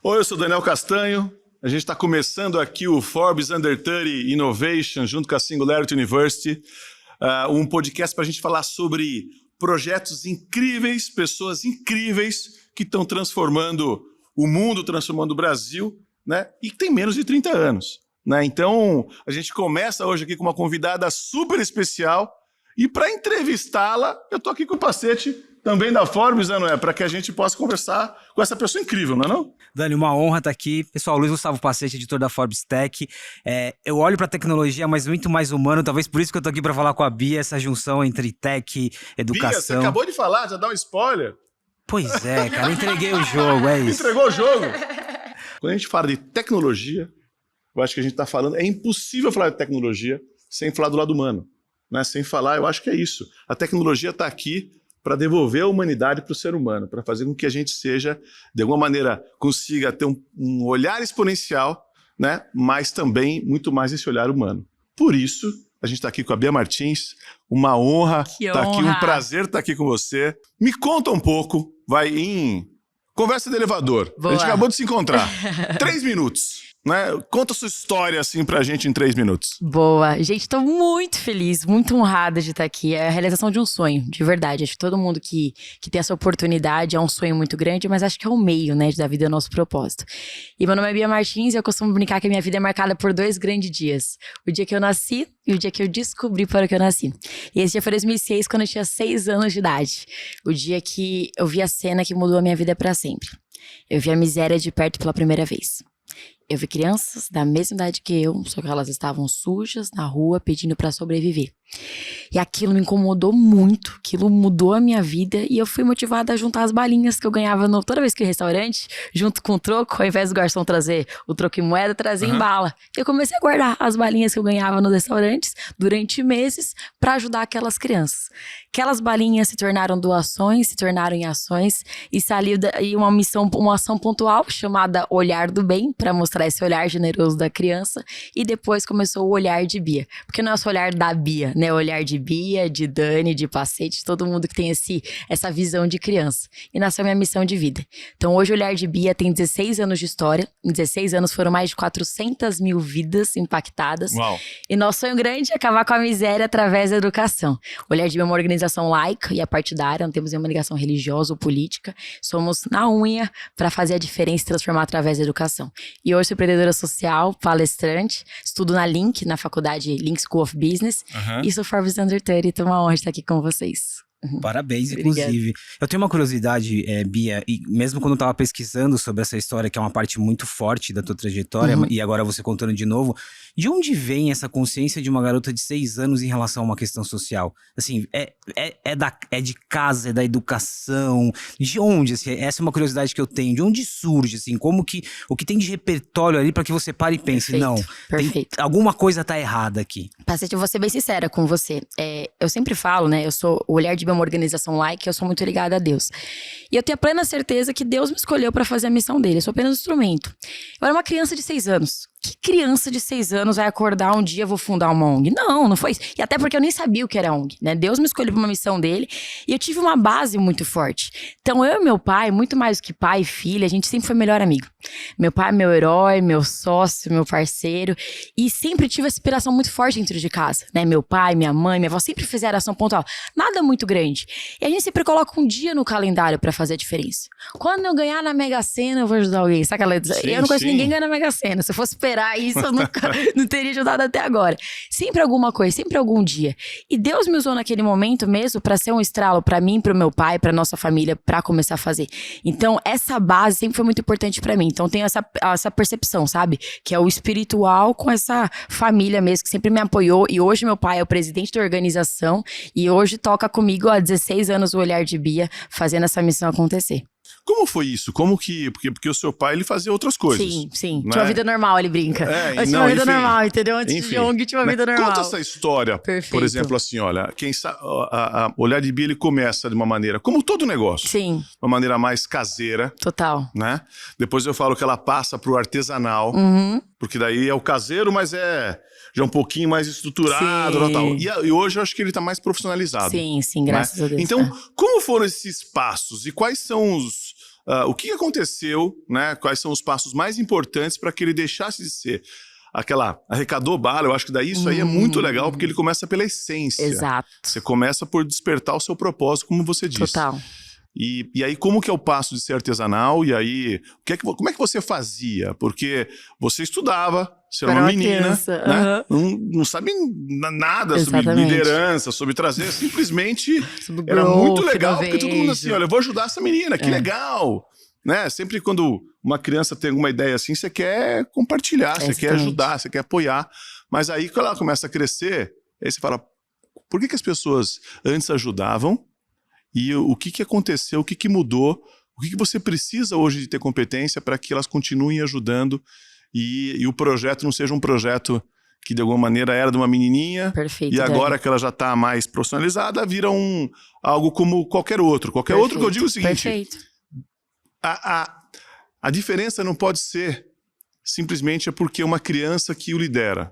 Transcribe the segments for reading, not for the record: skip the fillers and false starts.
Oi, eu sou Daniel Castanho. A gente está começando aqui o Forbes Under 30 Innovation, junto com a Singularity University, um podcast para a gente falar sobre projetos incríveis, pessoas incríveis que estão transformando o mundo, transformando o Brasil, né? E que tem menos de 30 anos. Né? Então, a gente começa hoje aqui com uma convidada super especial e para entrevistá-la, eu estou aqui com o Pacete, também da Forbes, né, para que a gente possa conversar com essa pessoa incrível, não é não? Dani, uma honra estar aqui. Pessoal, Luiz Gustavo Pacete, editor da Forbes Tech. Eu olho para a tecnologia, mas muito mais humano, talvez por isso que eu estou aqui para falar com a Bia, essa junção entre tech, educação. Bia, você acabou de falar, já dá um spoiler. Pois é, cara, entreguei o jogo, é isso. Entregou o jogo. Quando a gente fala de tecnologia, eu acho que a gente está falando, é impossível falar de tecnologia sem falar do lado humano. Né? Sem falar, eu acho que é isso. A tecnologia está aqui para devolver a humanidade para o ser humano, para fazer com que a gente seja, de alguma maneira, consiga ter um olhar exponencial, né? Mas também muito mais esse olhar humano. Por isso, a gente está aqui com a Bia Martins, uma honra estar aqui, um prazer estar aqui com você. Me conta um pouco, vai em conversa de elevador. Boa. A gente acabou de se encontrar. 3 minutos. Né? Conta a sua história assim pra gente em 3 minutos. Boa. Gente, tô muito feliz, muito honrada de estar aqui. É a realização de um sonho, de verdade. Acho que todo mundo que tem essa oportunidade é um sonho muito grande, mas acho que é o meio, né, da vida é o nosso propósito. E meu nome é Bia Martins e eu costumo brincar que a minha vida é marcada por 2 grandes dias. O dia que eu nasci e o dia que eu descobri para que eu nasci. E esse dia foi 2006, quando eu tinha 6 anos de idade. O dia que eu vi a cena que mudou a minha vida pra sempre. Eu vi a miséria de perto pela primeira vez. Eu vi crianças da mesma idade que eu, só que elas estavam sujas na rua pedindo pra sobreviver. E aquilo me incomodou muito, aquilo mudou a minha vida e eu fui motivada a juntar as balinhas que eu ganhava toda vez que ia em restaurante, junto com o troco, ao invés do garçom trazer o troco em moeda, trazia em bala. Eu comecei a guardar as balinhas que eu ganhava nos restaurantes durante meses pra ajudar aquelas crianças. Aquelas balinhas se tornaram doações, se tornaram em ações e saiu daí uma ação pontual chamada Olhar do Bem, pra mostrar esse olhar generoso da criança, e depois começou o Olhar de Bia, porque não é só o olhar da Bia, né? O olhar de Bia, de Dani, de Pacete, de todo mundo que tem essa visão de criança. E nasceu a minha missão de vida. Então hoje o Olhar de Bia tem 16 anos de história. Em 16 anos foram mais de 400 mil vidas impactadas. Uau. E nosso sonho grande é acabar com a miséria através da educação. O Olhar de Bia é uma organização laica e apartidária, não temos nenhuma ligação religiosa ou política. Somos na unha para fazer a diferença e transformar através da educação. E hoje sou empreendedora social, palestrante, estudo na Link, na faculdade Link School of Business. E sou Forbes Under 30, então é uma honra estar aqui com vocês. Parabéns, inclusive. Eu tenho uma curiosidade, Bia, e mesmo quando eu tava pesquisando sobre essa história, que é uma parte muito forte da tua trajetória, e agora você contando de novo, de onde vem essa consciência de uma garota de 6 anos em relação a uma questão social? Assim, é de casa, é da educação? De onde? Assim, essa é uma curiosidade que eu tenho. De onde surge, assim? Como que, o que tem de repertório ali para que você pare e pense, Perfeito. Alguma coisa tá errada aqui. Pacete, eu vou ser bem sincera com você. Eu sempre falo, né, o Olhar de Bia é uma organização laica, eu sou muito ligada a Deus. E eu tenho a plena certeza que Deus me escolheu para fazer a missão dele, eu sou apenas um instrumento. Eu era uma criança de 6 anos. Que criança de 6 anos vai acordar um dia, vou fundar uma ONG? Não foi isso. E até porque eu nem sabia o que era ONG, né? Deus me escolheu para uma missão dele e eu tive uma base muito forte. Então eu e meu pai, muito mais do que pai e filha, a gente sempre foi melhor amigo. Meu pai é meu herói, meu sócio, meu parceiro. E sempre tive essa inspiração muito forte dentro de casa, né? Meu pai, minha mãe, minha avó sempre fizeram ação pontual. Nada muito grande. E a gente sempre coloca um dia no calendário para fazer a diferença. Quando eu ganhar na Mega Sena, eu vou ajudar alguém. Sabe aquela... Eu não conheço ninguém ganhar na Mega Sena. Se eu fosse esperar isso, eu nunca não teria ajudado até agora. Sempre alguma coisa, sempre algum dia. E Deus me usou naquele momento mesmo para ser um estralo para mim, para o meu pai, para nossa família, para começar a fazer. Então, essa base sempre foi muito importante para mim. Então, tenho essa percepção, sabe? Que é o espiritual com essa família mesmo, que sempre me apoiou. E hoje meu pai é o presidente da organização e hoje toca comigo há 16 anos o Olhar de Bia, fazendo essa missão acontecer. Como foi isso? Como que... Porque o seu pai, ele fazia outras coisas. Sim. Né? Tinha uma vida normal, ele brinca. Eu tinha uma vida normal, entendeu? Antes de ONG, tinha uma vida normal. Conta essa história. Perfeito. Por exemplo, assim, olha, quem sabe, o Olhar de Bia, ele começa de uma maneira, como todo negócio. Sim. Uma maneira mais caseira. Total. Né? Depois eu falo que ela passa pro artesanal. Porque daí é o caseiro, mas já um pouquinho mais estruturado. Tal. E hoje eu acho que ele tá mais profissionalizado. Sim, graças a Deus. Então, como foram esses passos? E quais são o que aconteceu, né? Quais são os passos mais importantes para que ele deixasse de ser arrecadou bala. Eu acho que daí isso aí é muito legal, porque ele começa pela essência. Exato. Você começa por despertar o seu propósito, como você disse. Total. E aí, como que é o passo de ser artesanal? E aí, como é que você fazia? Porque você estudava, você era uma menina, criança, né? Não sabe nada sobre Exatamente. liderança, sobre trazer, simplesmente Sobre era growth, muito legal, porque todo mundo innovation. assim, olha, eu vou ajudar essa menina, que legal! Né? Sempre quando uma criança tem alguma ideia assim, você quer compartilhar, você quer Exatamente. ajudar, você quer apoiar. Mas aí, quando ela começa a crescer, aí você fala, por que as pessoas antes ajudavam? E o que aconteceu, o que mudou, o que você precisa hoje de ter competência para que elas continuem ajudando e o projeto não seja um projeto que de alguma maneira era de uma menininha. Perfeito. E agora Dani. que ela já está mais profissionalizada, vira algo como qualquer outro. Qualquer outro que eu digo o seguinte, Perfeito. a diferença não pode ser simplesmente porque é uma criança que o lidera.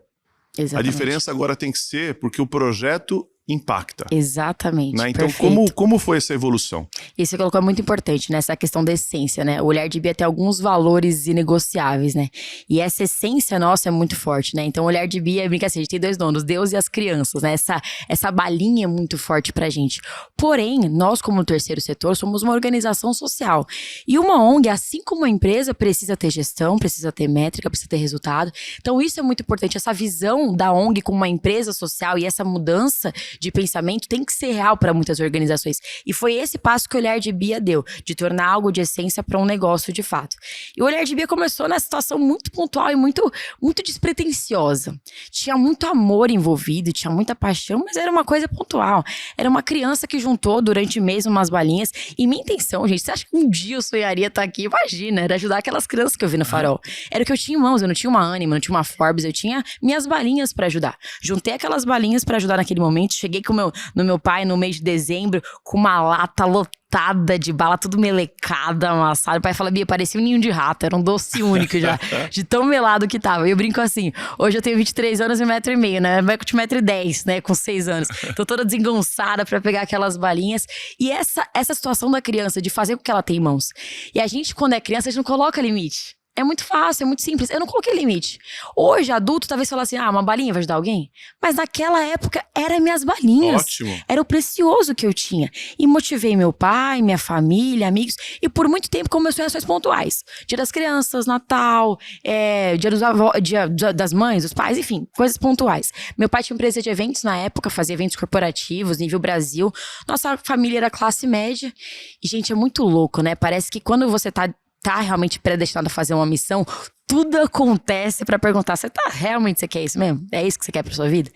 Exatamente. A diferença agora tem que ser porque o projeto impacta. Exatamente. Né? Então, Perfeito. como foi essa evolução? Isso que você colocou é muito importante, né? Essa questão da essência, né? O Olhar de Bia tem alguns valores inegociáveis, né? E essa essência nossa é muito forte, né? Então, o Olhar de Bia, brinca assim, a gente tem dois donos, Deus e as crianças, né? Essa balinha é muito forte pra gente. Porém, nós como terceiro setor somos uma organização social. E uma ONG, assim como uma empresa, precisa ter gestão, precisa ter métrica, precisa ter resultado. Então, isso é muito importante. Essa visão da ONG como uma empresa social e essa mudança de pensamento tem que ser real para muitas organizações. E foi esse passo que o Olhar de Bia deu, de tornar algo de essência para um negócio de fato. E o Olhar de Bia começou nessa situação muito pontual e muito despretensiosa. Tinha muito amor envolvido, tinha muita paixão, mas era uma coisa pontual. Era uma criança que juntou durante mês umas balinhas. E minha intenção, gente, você acha que um dia eu sonharia estar aqui? Imagina, era ajudar aquelas crianças que eu vi no Farol. Era o que eu tinha em mãos, eu não tinha uma Anima, não tinha uma Forbes, eu tinha minhas balinhas para ajudar. Juntei aquelas balinhas para ajudar naquele momento, cheguei no meu pai no mês de dezembro com uma lata lotada de bala, tudo melecada, amassada. O pai fala, Bia, parecia um ninho de rato, era um doce único já, de tão melado que tava. E eu brinco assim, hoje eu tenho 23 anos e 1,5 m, né? Vai com 1,10 m, né? Com 6 anos. Tô toda desengonçada pra pegar aquelas balinhas. E essa situação da criança, de fazer com que ela tem em mãos. E a gente, quando é criança, a gente não coloca limite. É muito fácil, é muito simples. Eu não coloquei limite. Hoje, adulto, talvez fala assim, uma balinha vai ajudar alguém? Mas naquela época, eram minhas balinhas. Ótimo. Era o precioso que eu tinha. E motivei meu pai, minha família, amigos. E por muito tempo começou em ações pontuais. Dia das crianças, Natal, dia dos avós, dia das mães, dos pais, enfim, coisas pontuais. Meu pai tinha empresa de eventos na época, fazia eventos corporativos, nível Brasil. Nossa família era classe média. E, gente, é muito louco, né? Parece que quando você tá realmente predestinado a fazer uma missão, tudo acontece pra perguntar, você quer isso mesmo? É isso que você quer pra sua vida?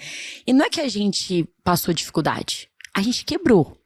E não é que a gente passou dificuldade, a gente quebrado.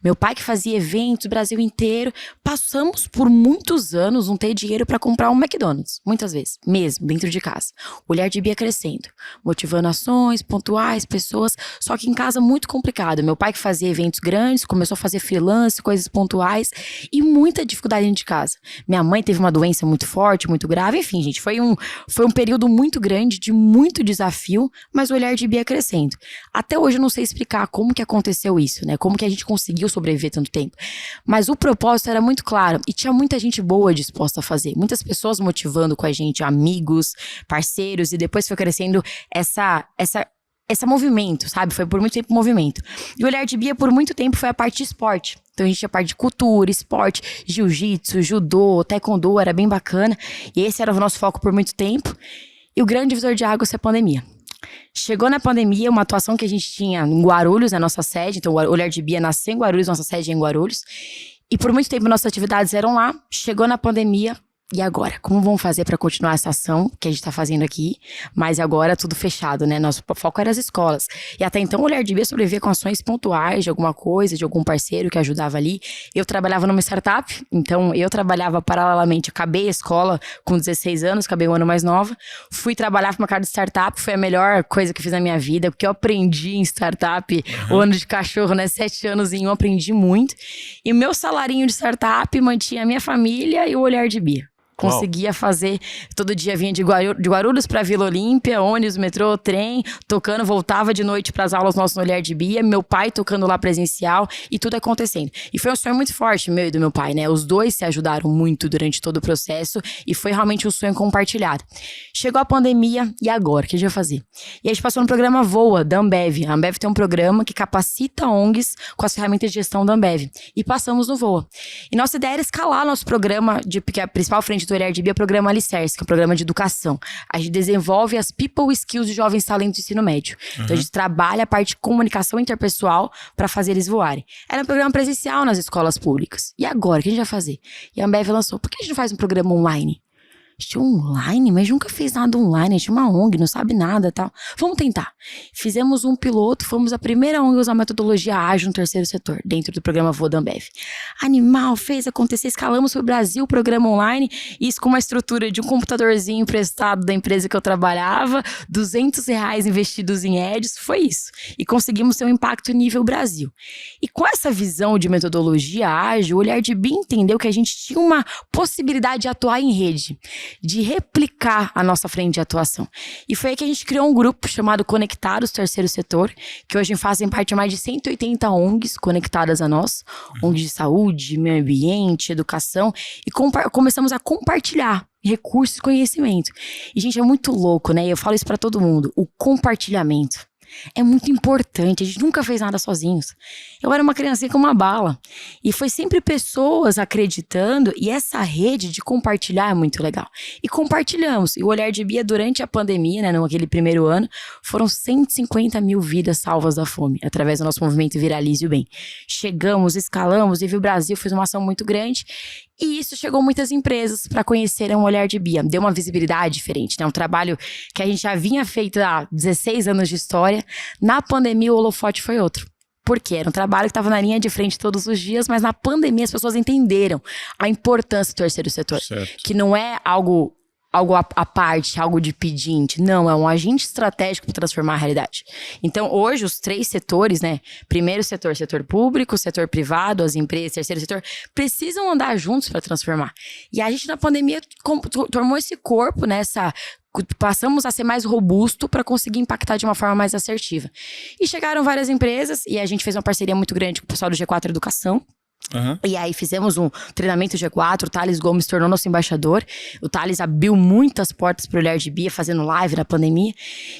Meu pai que fazia eventos, Brasil inteiro, passamos por muitos anos não ter dinheiro pra comprar um McDonald's, muitas vezes, mesmo, dentro de casa. O Olhar de Bia crescendo, motivando ações pontuais, pessoas, só que em casa muito complicado. Meu pai que fazia eventos grandes, começou a fazer freelance, coisas pontuais e muita dificuldade dentro de casa. Minha mãe teve uma doença muito forte, muito grave, enfim, gente, foi um período muito grande, de muito desafio, mas o Olhar de Bia crescendo. Até hoje eu não sei explicar como que aconteceu isso, né? Como que a gente conseguiu sobreviver tanto tempo. Mas o propósito era muito claro e tinha muita gente boa disposta a fazer. Muitas pessoas motivando com a gente, amigos, parceiros, e depois foi crescendo esse movimento, sabe? Foi por muito tempo movimento. E o Olhar de Bia, por muito tempo, foi a parte de esporte. Então a gente tinha a parte de cultura, esporte, jiu-jitsu, judô, taekwondo, era bem bacana. E esse era o nosso foco por muito tempo. E o grande divisor de águas foi a pandemia. Chegou na pandemia, uma atuação que a gente tinha em Guarulhos, a nossa sede. Então, o Olhar de Bia nasceu em Guarulhos, nossa sede é em Guarulhos. E por muito tempo, nossas atividades eram lá. Chegou na pandemia, e agora? Como vamos fazer para continuar essa ação que a gente tá fazendo aqui? Mas agora tudo fechado, né? Nosso foco era as escolas. E até então, o Olhar de Bia sobrevivia com ações pontuais de alguma coisa, de algum parceiro que ajudava ali. Eu trabalhava numa startup, então eu trabalhava paralelamente. Acabei a escola com 16 anos, acabei um ano mais nova. Fui trabalhar para uma cara de startup, foi a melhor coisa que fiz na minha vida, porque eu aprendi em startup, o ano de cachorro, né? 7 anos em um, aprendi muito. E o meu salarinho de startup mantinha a minha família e o Olhar de Bia. Conseguia fazer, todo dia vinha de Guarulhos pra Vila Olímpia, ônibus, metrô, trem, tocando, voltava de noite pras aulas nossos no Olhar de Bia, meu pai tocando lá presencial e tudo acontecendo. E foi um sonho muito forte, meu e do meu pai, né? Os dois se ajudaram muito durante todo o processo e foi realmente um sonho compartilhado. Chegou a pandemia, e agora? O que a gente vai fazer? E a gente passou no programa Voa, da Ambev. A Ambev tem um programa que capacita ONGs com as ferramentas de gestão da Ambev. E passamos no Voa. E nossa ideia era escalar nosso programa, porque a principal frente do Olhar de Bia é o programa Alicerce, que é o programa de educação. A gente desenvolve as people skills de jovens talentos do ensino médio. Então a gente trabalha a parte de comunicação interpessoal para fazer eles voarem. Era um programa presencial nas escolas públicas. E agora, o que a gente vai fazer? E a Ambev lançou, por que a gente não faz um programa online? A gente tinha online, mas nunca fez nada online, a gente tinha uma ONG, não sabe nada e tal. Vamos tentar. Fizemos um piloto, fomos a primeira ONG a usar a metodologia ágil no terceiro setor, dentro do programa Voa da Ambev. Animal, fez acontecer, escalamos para o Brasil o programa online, isso com uma estrutura de um computadorzinho emprestado da empresa que eu trabalhava, R$200 investidos em ads, foi isso. E conseguimos ter um impacto nível Brasil. E com essa visão de metodologia ágil, o Olhar de Bia entendeu que a gente tinha uma possibilidade de atuar em rede, de replicar a nossa frente de atuação. E foi aí que a gente criou um grupo chamado Conectados Terceiro Setor, que hoje fazem parte de mais de 180 ONGs conectadas a nós, ONGs de saúde, meio ambiente, educação, e começamos a compartilhar recursos e conhecimento. E, gente, é muito louco, né? Eu falo isso pra todo mundo, o compartilhamento. É muito importante, a gente nunca fez nada sozinhos. Eu era uma criancinha com uma bala. E foi sempre pessoas acreditando, e essa rede de compartilhar é muito legal. E compartilhamos. E o Olhar de Bia, durante a pandemia, né, naquele primeiro ano, foram 150 mil vidas salvas da fome, através do nosso movimento Viralize o Bem. Chegamos, escalamos, e o Brasil fez uma ação muito grande. E isso chegou muitas empresas para conhecerem o Olhar de Bia. Deu uma visibilidade diferente, né? Um trabalho que a gente já vinha feito há 16 anos de história. Na pandemia, o holofote foi outro. Por quê? Era um trabalho que estava na linha de frente todos os dias, mas na pandemia as pessoas entenderam a importância do terceiro setor. Certo. Que não é algo à parte, algo de pedinte. Não, é um agente estratégico para transformar a realidade. Então, hoje, os 3 setores, né? Primeiro setor, setor público, setor privado, as empresas, terceiro setor, precisam andar juntos para transformar. E a gente, na pandemia, tomou esse corpo, né? Passamos a ser mais robusto para conseguir impactar de uma forma mais assertiva. E chegaram várias empresas, e a gente fez uma parceria muito grande com o pessoal do G4 Educação. E aí fizemos um treinamento G4, o Thales Gomes tornou nosso embaixador. O Thales abriu muitas portas para o Olhar de Bia, fazendo live na pandemia.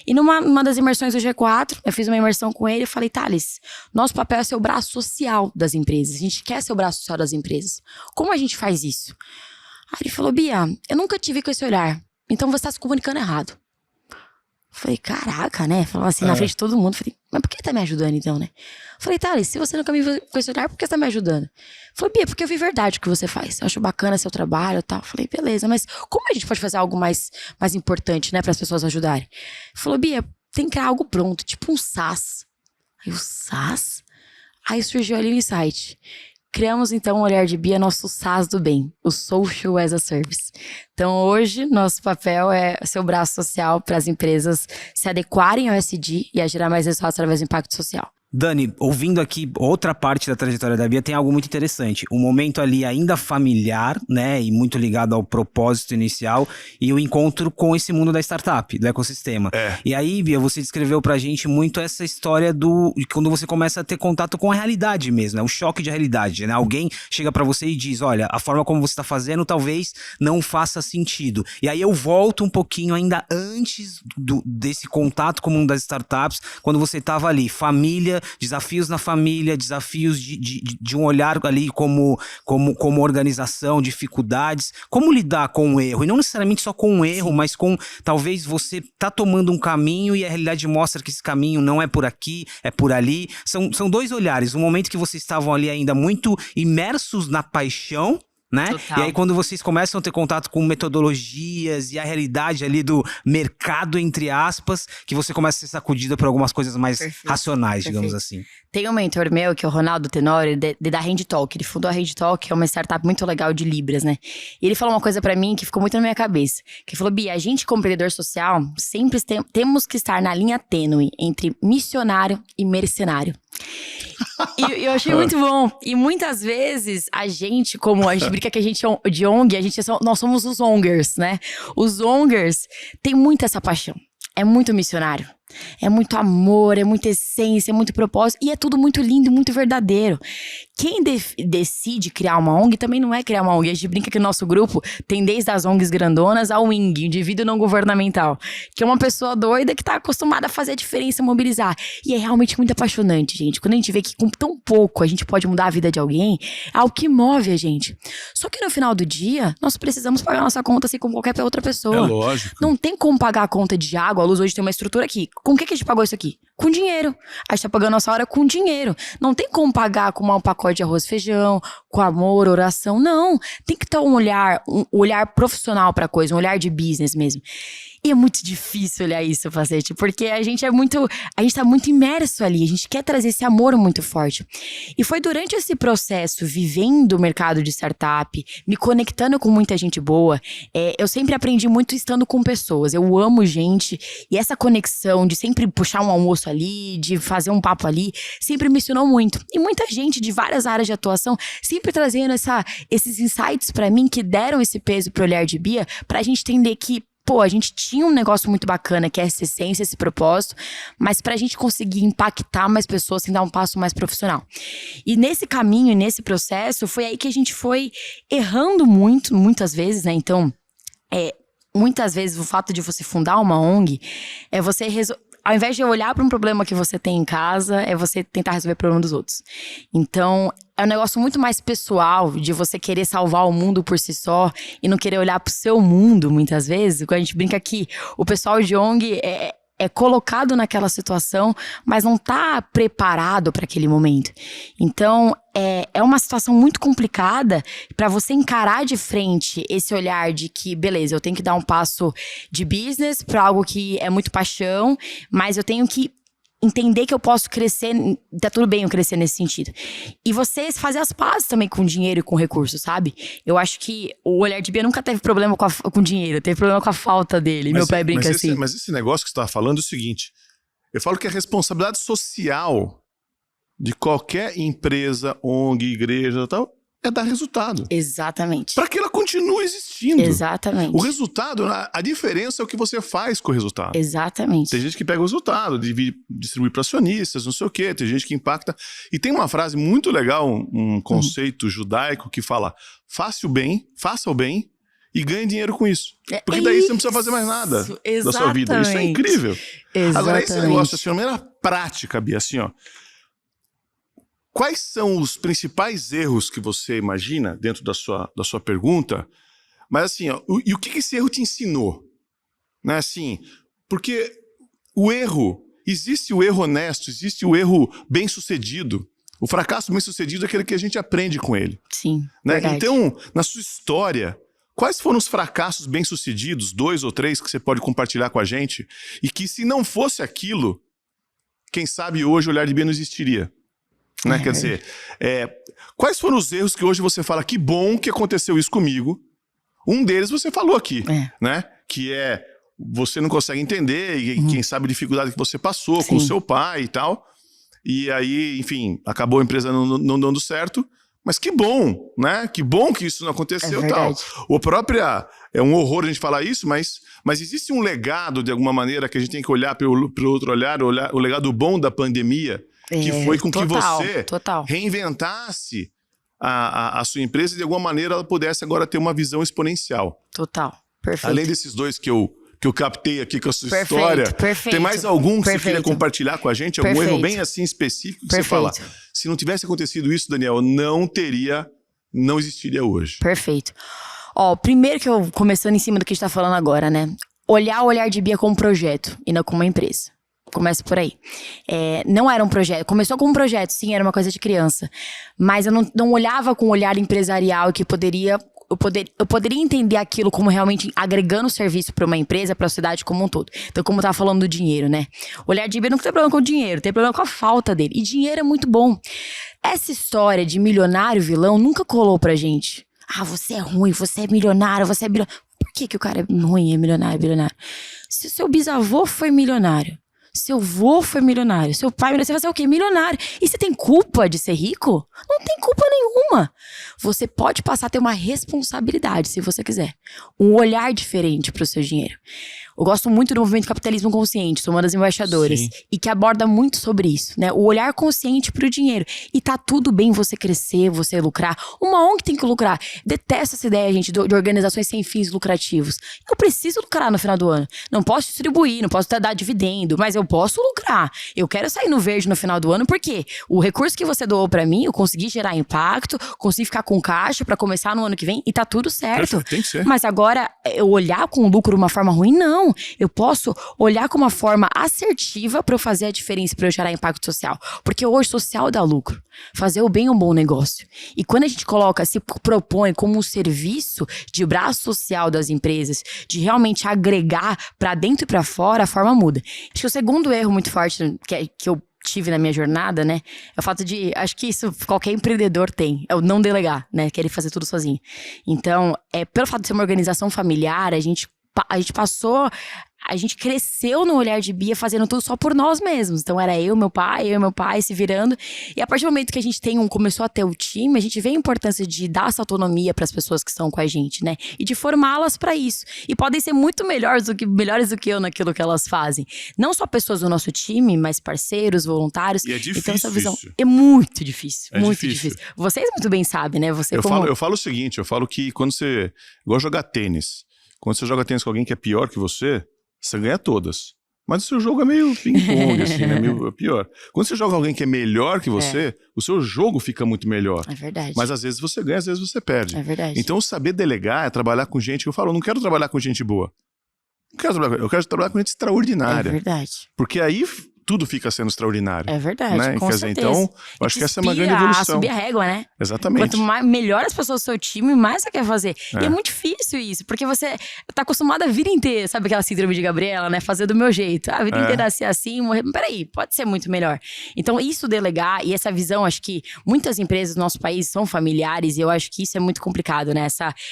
E numa das imersões do G4, eu fiz uma imersão com ele e falei, Thales, nosso papel é ser o braço social das empresas. A gente quer ser o braço social das empresas. Como a gente faz isso? Aí ele falou, Bia, eu nunca te vi com esse olhar, então você está se comunicando errado. Falei, caraca, né? Falando assim na frente de todo mundo. Falei, mas por que tá me ajudando então, né? Falei, Thales, se você nunca me viu com esse olhar, por que você tá me ajudando? Falei, Bia, porque eu vi verdade o que você faz. Eu acho bacana seu trabalho e tal. Falei, beleza, mas como a gente pode fazer algo mais importante, né? Para as pessoas ajudarem? Falou, Bia, tem que criar algo pronto, tipo um SaaS. Aí o SaaS? Aí surgiu ali o insight. Criamos, então, o Olhar de Bia, nosso SaaS do bem, o Social as a Service. Então, hoje, nosso papel é ser o braço social para as empresas se adequarem ao ESG e a gerar mais resultados através do impacto social. Dani, ouvindo aqui outra parte da trajetória da Bia, tem algo muito interessante. Um momento ali ainda familiar, né, e muito ligado ao propósito inicial, e o encontro com esse mundo da startup, do ecossistema. E aí, Bia, você descreveu pra gente muito essa história de quando você começa a ter contato com a realidade mesmo, né, o choque de realidade, né? Alguém chega pra você e diz, olha, a forma como você tá fazendo talvez não faça sentido. E aí eu volto um pouquinho ainda antes desse contato com o mundo das startups, quando você tava ali, família, desafios na família, desafios de um olhar ali como organização, dificuldades, como lidar com o erro, e não necessariamente só com o erro, mas com talvez você tá tomando um caminho e a realidade mostra que esse caminho não é por aqui, é por ali. São 2 olhares, um momento que vocês estavam ali ainda muito imersos na paixão, né? Total. E aí quando vocês começam a ter contato com metodologias e a realidade ali do mercado, entre aspas, que você começa a ser sacudida por algumas coisas mais racionais, digamos assim. Tem um mentor meu, que é o Ronaldo Tenório, da HandTalk. Ele fundou a HandTalk, que é uma startup muito legal de Libras, né? E ele falou uma coisa pra mim que ficou muito na minha cabeça. Que ele falou, Bia, a gente como empreendedor social, sempre temos que estar na linha tênue entre missionário e mercenário. E eu achei muito bom. E muitas vezes, a gente brinca que a gente é de ONG, nós somos os ONGers, né? Os ONGers têm muito essa paixão. É muito missionário. É muito amor, é muita essência, é muito propósito. E é tudo muito lindo e muito verdadeiro. Quem decide criar uma ONG também não é criar uma ONG. A gente brinca que o nosso grupo tem desde as ONGs grandonas ao ING, indivíduo não governamental. Que é uma pessoa doida que tá acostumada a fazer a diferença, mobilizar. E é realmente muito apaixonante, gente. Quando a gente vê que com tão pouco a gente pode mudar a vida de alguém, é algo que move a gente. Só que no final do dia, nós precisamos pagar nossa conta assim como qualquer outra pessoa. É lógico. Não tem como pagar a conta de água, a luz hoje tem uma estrutura aqui. Com o que a gente pagou isso aqui? Com dinheiro. A gente tá pagando nossa hora com dinheiro. Não tem como pagar com um pacote de arroz e feijão, com amor, oração. Não. Tem que ter um olhar profissional pra coisa, um olhar de business mesmo. E é muito difícil olhar isso, Facete, porque a gente tá muito imerso ali, a gente quer trazer esse amor muito forte. E foi durante esse processo, vivendo o mercado de startup, me conectando com muita gente boa, eu sempre aprendi muito estando com pessoas. Eu amo gente, e essa conexão de sempre puxar um almoço ali, de fazer um papo ali, sempre me ensinou muito. E muita gente de várias áreas de atuação, sempre trazendo esses insights pra mim, que deram esse peso pro olhar de Bia, pra gente entender que a gente tinha um negócio muito bacana, que é essa essência, esse propósito, mas pra gente conseguir impactar mais pessoas sem dar um passo mais profissional. E nesse caminho, nesse processo, foi aí que a gente foi errando muitas vezes, né? Então, muitas vezes o fato de você fundar uma ONG é você ao invés de olhar para um problema que você tem em casa, é você tentar resolver o problema dos outros. Então, é um negócio muito mais pessoal, de você querer salvar o mundo por si só e não querer olhar pro seu mundo, muitas vezes. Quando a gente brinca que o pessoal de ONG é colocado naquela situação, mas não tá preparado para aquele momento. Então, é uma situação muito complicada para você encarar de frente esse olhar de que, beleza, eu tenho que dar um passo de business para algo que é muito paixão, mas eu tenho que entender que eu posso crescer, tá tudo bem eu crescer nesse sentido. E você fazer as pazes também com dinheiro e com recursos, sabe? Eu acho que o olhar de Bia nunca teve problema com dinheiro, teve problema com a falta dele. Meu pai brinca assim. Mas esse negócio que você estava falando é o seguinte, eu falo que a responsabilidade social de qualquer empresa, ONG, igreja e tal, é dar resultado. Exatamente. Para que ela continue existindo. Exatamente. O resultado, a diferença é o que você faz com o resultado. Exatamente. Tem gente que pega o resultado, distribui para acionistas, não sei o quê, tem gente que impacta. E tem uma frase muito legal, um conceito judaico que fala: faça o bem e ganhe dinheiro com isso. Porque daí você não precisa fazer mais nada da sua vida. Isso é incrível. Exatamente. Agora, esse negócio, assim, de maneira prática, Bia, assim, ó. Quais são os principais erros que você imagina dentro da sua pergunta? Mas assim, ó, e o que esse erro te ensinou? Né, assim, porque existe o erro honesto, existe o erro bem-sucedido. O fracasso bem-sucedido é aquele que a gente aprende com ele. Sim, né? verdade. Então, na sua história, quais foram os fracassos bem-sucedidos, 2 ou 3, que você pode compartilhar com a gente? E que se não fosse aquilo, quem sabe hoje o Olhar de Bia não existiria. Né? Quer dizer, quais foram os erros que hoje você fala, que bom que aconteceu isso comigo? Um deles você falou aqui, né? Que você não consegue entender e quem sabe a dificuldade que você passou com o seu pai e tal. E aí, enfim, acabou a empresa não dando certo. Mas que bom, né? Que bom que isso não aconteceu e tal. É um horror a gente falar isso, mas existe um legado, de alguma maneira, que a gente tem que olhar pelo outro olhar, o legado bom da pandemia, que foi com que você reinventasse a sua empresa e de alguma maneira ela pudesse agora ter uma visão exponencial. Total, perfeito. Além desses 2 que eu captei aqui com a sua história, tem mais algum que você queria compartilhar com a gente? Algum erro bem assim específico que você fala, se não tivesse acontecido isso, Daniel, não existiria hoje. Perfeito. Ó, primeiro que eu, começando em cima do que a gente tá falando agora, né? Olhar o Olhar de Bia como um projeto e não como uma empresa. Começa por aí. Não era um projeto. Começou como um projeto, sim, era uma coisa de criança. Mas eu não olhava com um olhar empresarial que eu poderia entender aquilo como realmente agregando serviço para uma empresa, para a sociedade como um todo. Então, como eu tava falando do dinheiro, né? O Olhar de Bia não tem problema com o dinheiro, tem problema com a falta dele. E dinheiro é muito bom. Essa história de milionário vilão nunca colou pra gente. Ah, você é ruim, você é milionário, você é bilionário. Por que o cara é ruim, é milionário, bilionário? Se o seu bisavô foi milionário, Seu avô foi milionário, seu pai milionário, você vai ser o quê? Milionário. E você tem culpa de ser rico? Não tem culpa nenhuma. Você pode passar a ter uma responsabilidade, se você quiser. Um olhar diferente para o seu dinheiro. Eu gosto muito do movimento Capitalismo Consciente, sou uma das embaixadoras, Sim. e que aborda muito sobre isso, né? O olhar consciente pro dinheiro. E tá tudo bem você crescer, você lucrar. Uma ONG tem que lucrar. Detesto essa ideia, gente, de organizações sem fins lucrativos. Eu preciso lucrar no final do ano. Não posso distribuir, não posso até dar dividendo, mas eu posso lucrar. Eu quero sair no verde no final do ano, porque o recurso que você doou pra mim, eu consegui gerar impacto, consegui ficar com caixa pra começar no ano que vem, e tá tudo certo. Tem que ser. Mas agora, eu olhar com o lucro de uma forma ruim, não. Eu posso olhar com uma forma assertiva para eu fazer a diferença, para eu gerar impacto social. Porque hoje social dá lucro. Fazer o bem é um bom negócio. E quando a gente se propõe como um serviço de braço social das empresas, de realmente agregar para dentro e para fora, a forma muda. Acho que o segundo erro muito forte que eu tive na minha jornada, né, é o fato de, acho que isso qualquer empreendedor tem, é o não delegar, né, querer fazer tudo sozinho. Então, pelo fato de ser uma organização familiar, a gente cresceu no olhar de Bia fazendo tudo só por nós mesmos. Então era eu e meu pai se virando. E a partir do momento que a gente começou a ter o time, a gente vê a importância de dar essa autonomia para as pessoas que estão com a gente, né? E de formá-las para isso. E podem ser muito melhores do que eu naquilo que elas fazem. Não só pessoas do nosso time, mas parceiros, voluntários. E é difícil então essa visão isso. é muito difícil. É muito difícil. difícil. Vocês muito bem sabem, né? Eu falo o seguinte, eu falo que quando você... Igual jogar tênis. Quando você joga tênis com alguém que é pior que você ganha todas. Mas o seu jogo é meio ping-pong, assim, né? Meio pior. Quando você joga com alguém que é melhor que você, o seu jogo fica muito melhor. É verdade. Mas às vezes você ganha, às vezes você perde. É verdade. Então saber delegar é trabalhar com gente que eu falo, eu não quero trabalhar com gente boa. Eu quero trabalhar com gente extraordinária. É verdade. Porque aí tudo fica sendo extraordinário. É verdade, né? com Quer dizer, certeza. então, eu acho que essa é uma grande evolução. Subir a régua, né? Exatamente. Quanto melhor as pessoas do seu time, mais você quer fazer. E é muito difícil isso, porque você tá acostumado a vida inteira, sabe aquela síndrome de Gabriela, né? Fazer do meu jeito. A vida inteira ser assim, morrer. Peraí, pode ser muito melhor. Então, isso delegar e essa visão, acho que muitas empresas do nosso país são familiares e eu acho que isso é muito complicado, né?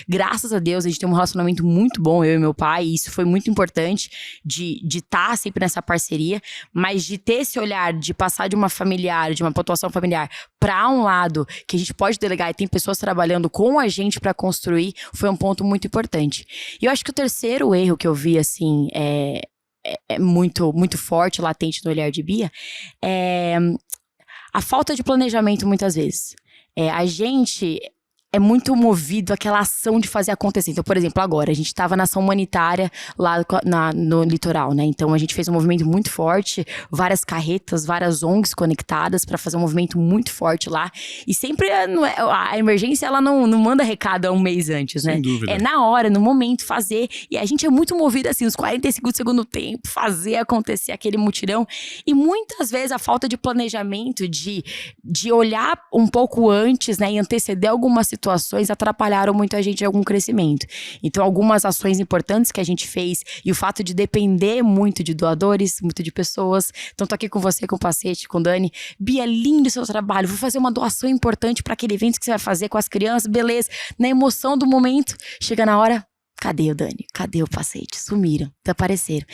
Graças a Deus, a gente tem um relacionamento muito bom, eu e meu pai, e isso foi muito importante de estar sempre nessa parceria, mas de ter esse olhar de passar de uma familiar, de uma pontuação familiar para um lado que a gente pode delegar e tem pessoas trabalhando com a gente para construir, foi um ponto muito importante. E eu acho que o terceiro erro que eu vi, assim, é muito, muito forte, latente no olhar de Bia, é a falta de planejamento muitas vezes. A gente é muito movido àquela ação de fazer acontecer. Então, por exemplo, agora, a gente estava na ação humanitária lá no litoral, né? Então, a gente fez um movimento muito forte, várias carretas, várias ONGs conectadas para fazer um movimento muito forte lá. E sempre a emergência, ela não manda recado há um mês antes, né? Sem dúvida. É na hora, no momento, fazer. E a gente é muito movido, assim, os 45 do segundo tempo, fazer acontecer aquele mutirão. E muitas vezes a falta de planejamento, de olhar um pouco antes, né? E anteceder algumas situações atrapalharam muito a gente em algum crescimento. Então, algumas ações importantes que a gente fez e o fato de depender muito de doadores, muito de pessoas. Então, tô aqui com você, com o Pacete, com o Dani. Bia, lindo o seu trabalho. Vou fazer uma doação importante para aquele evento que você vai fazer com as crianças. Beleza. Na emoção do momento, chega na hora... Cadê o Dani? Cadê o Pacete? Sumiram, desapareceram.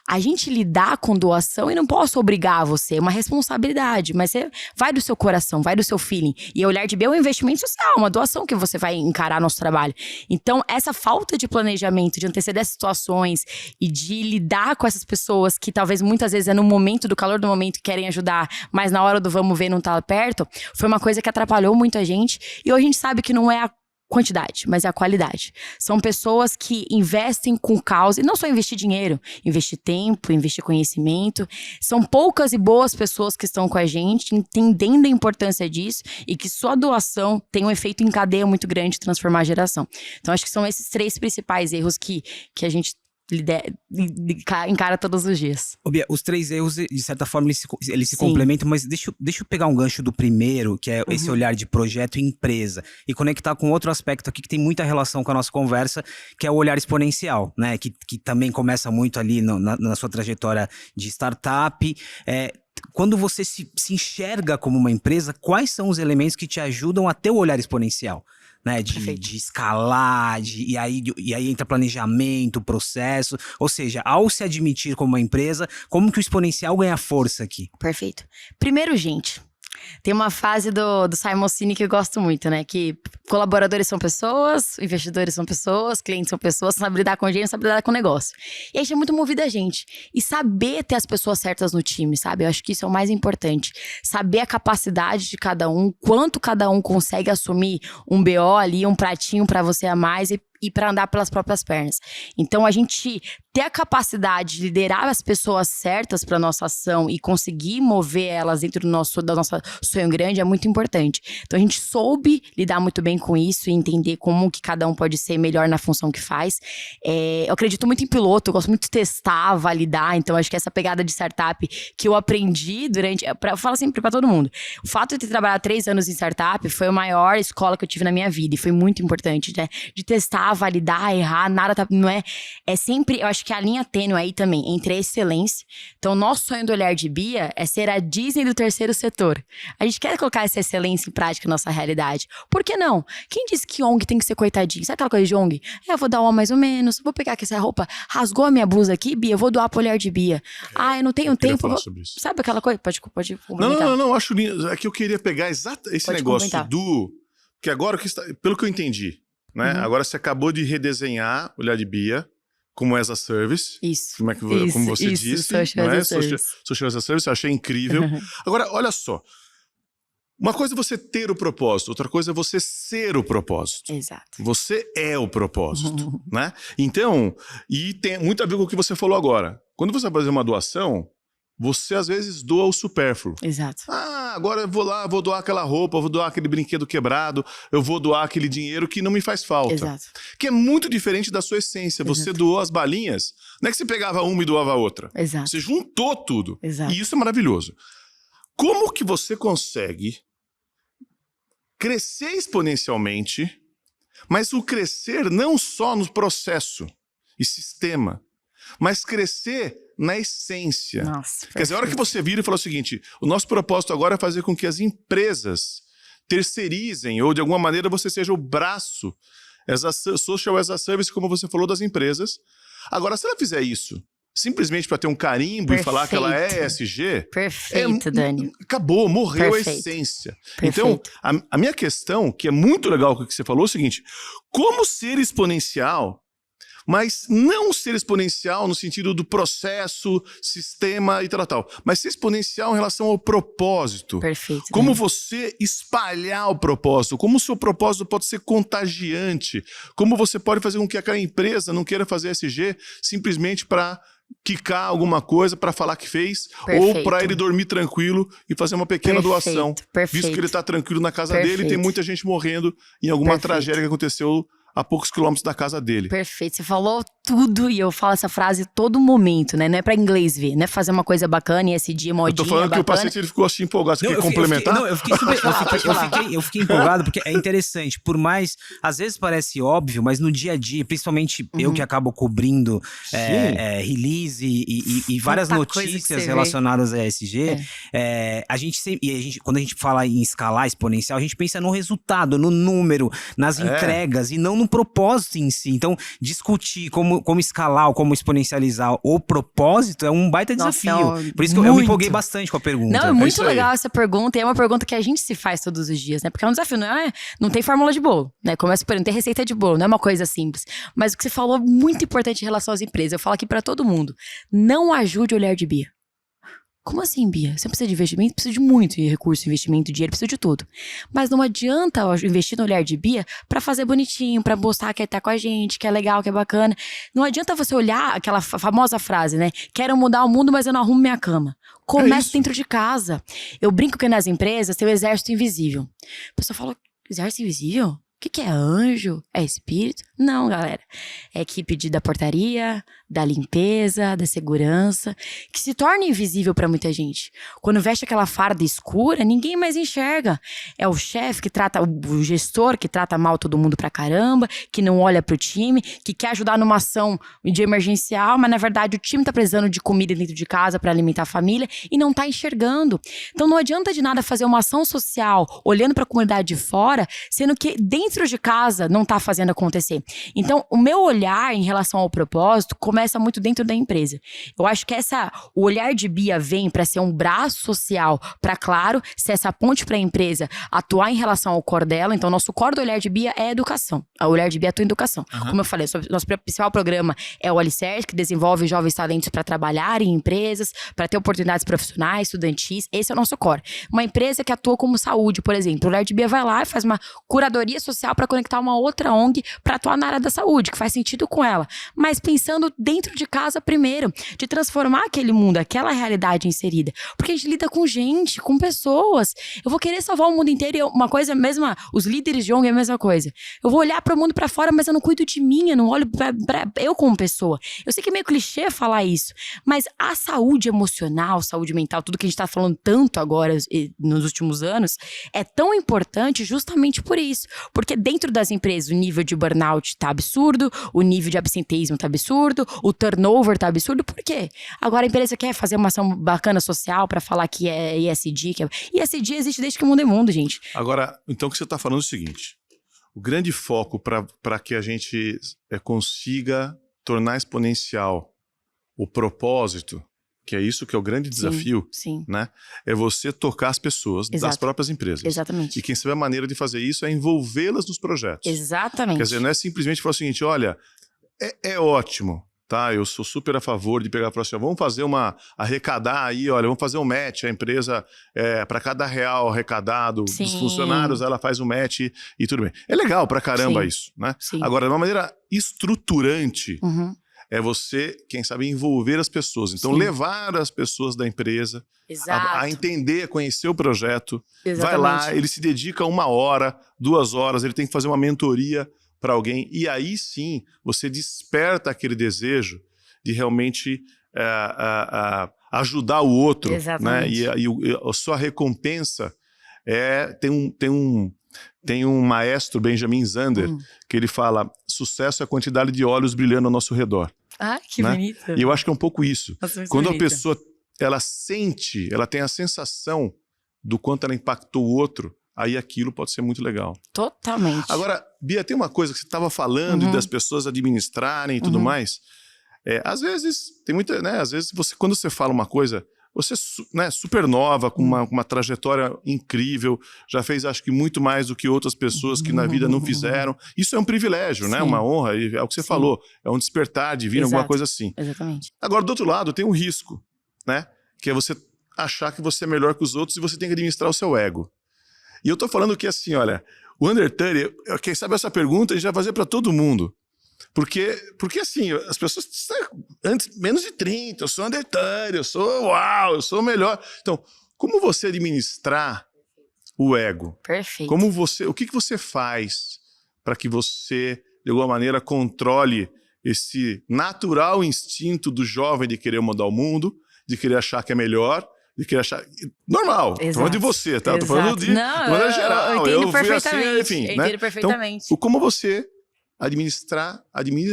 A gente lidar com doação e não posso obrigar você, é uma responsabilidade, mas você vai do seu coração, vai do seu feeling. E olhar de bem é um investimento social, uma doação que você vai encarar nosso trabalho. Então, essa falta de planejamento, de anteceder situações e de lidar com essas pessoas que talvez muitas vezes é no momento, do calor do momento, querem ajudar, mas na hora do vamos ver não tá perto, foi uma coisa que atrapalhou muito a gente. E hoje a gente sabe que não é a quantidade, mas é a qualidade. São pessoas que investem com causa, e não só investir dinheiro, investir tempo, investir conhecimento. São poucas e boas pessoas que estão com a gente, entendendo a importância disso e que sua doação tem um efeito em cadeia muito grande de transformar a geração. Então, acho que são esses 3 principais erros que a gente encara todos os dias. Ô, Bia, os 3 erros, de certa forma, eles se Sim. complementam, mas deixa eu pegar um gancho do primeiro, que é esse olhar de projeto e empresa, e conectar com outro aspecto aqui que tem muita relação com a nossa conversa, que é o olhar exponencial, né? Que também começa muito ali na sua trajetória de startup. Quando você se enxerga como uma empresa, quais são os elementos que te ajudam a ter o olhar exponencial? né? De escalar, e aí entra planejamento, processo. Ou seja, ao se admitir como uma empresa, como que o exponencial ganha força aqui? Perfeito. Primeiro, gente, tem uma frase do Simon Sinek que eu gosto muito, né? Que colaboradores são pessoas, investidores são pessoas, clientes são pessoas, sabe lidar com gente, sabe lidar com negócio. E a gente é muito movido a gente. E saber ter as pessoas certas no time, sabe? Eu acho que isso é o mais importante. Saber a capacidade de cada um, quanto cada um consegue assumir um BO ali, um pratinho pra você a mais e para andar pelas próprias pernas. Então, a gente ter a capacidade de liderar as pessoas certas para nossa ação e conseguir mover elas dentro do nosso sonho grande é muito importante. Então, a gente soube lidar muito bem com isso e entender como que cada um pode ser melhor na função que faz. Eu acredito muito em piloto, eu gosto muito de testar, validar. Então, acho que essa pegada de startup que eu aprendi durante... Eu falo sempre para todo mundo. O fato de ter trabalhado 3 anos em startup foi a maior escola que eu tive na minha vida e foi muito importante, né? De testar, validar, errar, nada tá, não é sempre, eu acho que a linha tênue aí também, entre a excelência. Então, o nosso sonho do Olhar de Bia é ser a Disney do terceiro setor. A gente quer colocar essa excelência em prática na nossa realidade. Por que não? Quem disse que ONG tem que ser coitadinho? Sabe aquela coisa de ONG? Eu vou dar uma mais ou menos, vou pegar aqui essa roupa, rasgou a minha blusa aqui, Bia, eu vou doar pro Olhar de Bia. Eu não tenho tempo. Sabe aquela coisa? Pode complementar. Não, acho lindo. É que eu queria pegar esse Pode negócio complementar. que agora, pelo que eu entendi, né? Agora você acabou de redesenhar o Olhar de Bia como as a service. Isso. Como você disse, social não é? as a service. Social as a service, eu achei incrível. Agora, olha só. Uma coisa é você ter o propósito, outra coisa é você ser o propósito. Exato. Você é o propósito, né? Então, e tem muito a ver com o que você falou agora. Quando você vai fazer uma doação, você às vezes doa o supérfluo. Exato. Agora eu vou lá, vou doar aquela roupa, vou doar aquele brinquedo quebrado, eu vou doar aquele dinheiro que não me faz falta. Exato. Que é muito diferente da sua essência. Você Exato. doou as balinhas, não é que você pegava uma e doava a outra. Exato. Você juntou tudo. Exato. E isso é maravilhoso. Como que você consegue crescer exponencialmente, mas o crescer não só no processo e sistema, mas crescer na essência. Nossa, Quer dizer, a hora que você vira e fala o seguinte, o nosso propósito agora é fazer com que as empresas terceirizem, ou de alguma maneira você seja o braço, social as a service, como você falou, das empresas. Agora, se ela fizer isso simplesmente para ter um carimbo e falar que ela é ESG... Perfeito, Dani. Acabou, morreu Perfeito. a essência. Perfeito. Então, a minha questão, que é muito legal o que você falou, é o seguinte, como ser exponencial, mas não ser exponencial no sentido do processo, sistema e tal, mas ser exponencial em relação ao propósito. Perfeito. Como Dani. você espalhar o propósito, como o seu propósito pode ser contagiante, como você pode fazer com que aquela empresa não queira fazer ESG simplesmente para quicar alguma coisa para falar que fez, Perfeito. ou para ele dormir tranquilo e fazer uma pequena doação. Perfeito. Visto que ele está tranquilo na casa Perfeito. dele, tem muita gente morrendo em alguma Perfeito. tragédia que aconteceu a poucos quilômetros da casa dele. Perfeito, você falou tudo e eu falo essa frase todo momento, né? Não é pra inglês ver, não é fazer uma coisa bacana e esse dia modinha Eu tô falando bacana. que o paciente ele ficou assim empolgado. Você quer complementar? Eu fiquei empolgado porque é interessante. Por mais, às vezes parece óbvio, mas no dia a dia, principalmente eu que acabo cobrindo release e várias Muita coisa que notícias você relacionadas a ESG, quando a gente fala em escalar exponencial, a gente pensa no resultado, no número, nas entregas e não no propósito em si. Então, discutir como escalar ou como exponencializar o propósito é um baita desafio. Por isso que eu me empolguei bastante com a pergunta. Não, é muito legal essa pergunta, e é uma pergunta que a gente se faz todos os dias, né? Porque é um desafio, não tem fórmula de bolo, né? Começa por não tem receita de bolo, não é uma coisa simples. Mas o que você falou é muito importante em relação às empresas. Eu falo aqui pra todo mundo. Não ajude o Olhar de Bia. Como assim, Bia? Você precisa de investimento? Precisa de muito recurso, investimento, dinheiro, precisa de tudo. Mas não adianta investir no Olhar de Bia pra fazer bonitinho, pra mostrar que tá com a gente, que é legal, que é bacana. Não adianta você olhar aquela famosa frase, né? Quero mudar o mundo, mas eu não arrumo minha cama. Começa dentro de casa. Eu brinco que nas empresas tem o exército invisível. A pessoa fala, exército invisível? O que é anjo? É espírito? Não, galera. É equipe da portaria, da limpeza, da segurança, que se torna invisível para muita gente. Quando veste aquela farda escura, ninguém mais enxerga. É o chefe que trata, o gestor que trata mal todo mundo pra caramba, que não olha pro time, que quer ajudar numa ação de emergencial, mas na verdade o time tá precisando de comida dentro de casa para alimentar a família e não tá enxergando. Então não adianta de nada fazer uma ação social olhando para a comunidade de fora, sendo que dentro de casa não tá fazendo acontecer. Então o meu olhar em relação ao propósito começa muito dentro da empresa. Eu acho que o olhar de Bia vem para ser um braço social, para, claro, ser essa ponte para a empresa atuar em relação ao core dela. Então nosso core do olhar de Bia é a educação. O olhar de Bia atua em educação. Como eu falei, nosso principal programa é o Alicerce, que desenvolve jovens talentos para trabalhar em empresas, para ter oportunidades profissionais, estudantis. Esse é o nosso core. Uma empresa que atua como saúde, por exemplo. O Olhar de Bia vai lá e faz uma curadoria social para conectar uma outra ONG para atuar na área da saúde, que faz sentido com ela. Mas pensando dentro de casa primeiro, de transformar aquele mundo, aquela realidade inserida. Porque a gente lida com gente, com pessoas. Eu vou querer salvar o mundo inteiro e uma coisa mesma, os líderes de ONG é a mesma coisa. Eu vou olhar para o mundo para fora, mas eu não cuido de mim, eu não olho para eu como pessoa. Eu sei que é meio clichê falar isso, mas a saúde emocional, saúde mental, tudo que a gente tá falando tanto agora nos últimos anos, é tão importante justamente por isso. Porque dentro das empresas o nível de burnout tá absurdo, o nível de absenteísmo tá absurdo, o turnover tá absurdo. Por quê? Agora a empresa quer fazer uma ação bacana social pra falar que é ESG. ESG existe desde que o mundo é mundo, gente. Agora, então o que você está falando é o seguinte: o grande foco para que a gente consiga tornar exponencial o propósito, que é isso que é o grande desafio, sim. Né? É você tocar as pessoas das próprias empresas. Exatamente. E quem sabe a maneira de fazer isso é envolvê-las nos projetos. Exatamente. Quer dizer, não é simplesmente falar o seguinte: olha, é ótimo, tá? Eu sou super a favor de pegar e falar assim: vamos fazer arrecadar aí, olha, vamos fazer um match, a empresa, para cada real arrecadado dos funcionários, ela faz um match e tudo bem. É legal pra caramba isso, né? Sim. Agora, de uma maneira estruturante, é você, quem sabe, envolver as pessoas. Então, levar as pessoas da empresa a entender, a conhecer o projeto. Exatamente. Vai lá, ele se dedica 1 hora, 2 horas, ele tem que fazer uma mentoria para alguém. E aí sim, você desperta aquele desejo de realmente ajudar o outro. Exatamente. Né? E a sua recompensa tem um maestro, Benjamin Zander, que ele fala: sucesso é a quantidade de olhos brilhando ao nosso redor. Ah, que bonito. E eu acho que é um pouco isso. Nossa, quando bonito. a pessoa, ela tem a sensação do quanto ela impactou o outro, aí aquilo pode ser muito legal. Totalmente. Agora, Bia, tem uma coisa que você estava falando das pessoas administrarem e tudo mais. Às vezes, tem muita, né? Às vezes, quando você fala uma coisa, você, né, super nova, com uma trajetória incrível, já fez, acho que, muito mais do que outras pessoas que na vida não fizeram. Isso é um privilégio, né? Uma honra, e é o que você falou. É um despertar divino, alguma coisa assim. Exatamente. Agora, do outro lado, tem um risco, né? Que é você achar que você é melhor que os outros e você tem que administrar o seu ego. E eu tô falando que, assim, olha, o Under 30, quem sabe essa pergunta a gente vai fazer para todo mundo. Porque assim, as pessoas, antes, menos de 30, eu sou Under 30, eu sou o melhor. Então, como você administrar o ego? Perfeito. O que você faz para que você, de alguma maneira, controle esse natural instinto do jovem de querer mudar o mundo, de querer achar que é melhor, de querer achar... Normal, tô falando de você, tá? Tô falando de maneira geral. Eu entendo perfeitamente. Assim, enfim, eu né? entendo perfeitamente. Então, como você administra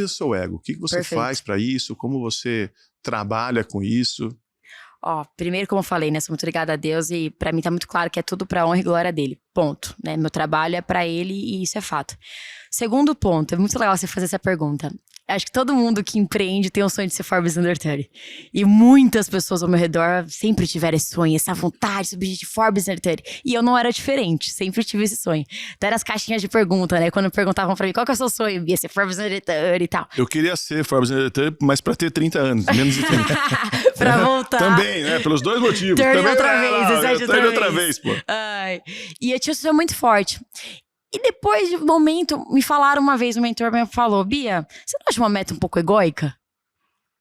o seu ego? O que você faz para isso? Como você trabalha com isso? Primeiro, como eu falei, né, sou muito ligada a Deus e pra mim tá muito claro que é tudo pra honra e glória dele, ponto, né, meu trabalho é pra ele e isso é fato. Segundo ponto, é muito legal você fazer essa pergunta. Acho que todo mundo que empreende tem o sonho de ser Forbes Under 30. E muitas pessoas ao meu redor sempre tiveram esse sonho, essa vontade, esse objetivo de Forbes Under 30. E eu não era diferente, sempre tive esse sonho. Então eram as caixinhas de pergunta, né? Quando perguntavam pra mim, qual que é o seu sonho? Ia ser Forbes Under 30 e tal. Eu queria ser Forbes Under 30, mas pra ter 30 anos, menos de 30. Pra voltar. Também, né? Pelos dois motivos. Turn Também, outra vez, pô. Ai. E eu tinha um sonho muito forte. E depois de um momento, me falaram uma vez, o mentor me falou: Bia, você não acha uma meta um pouco egóica?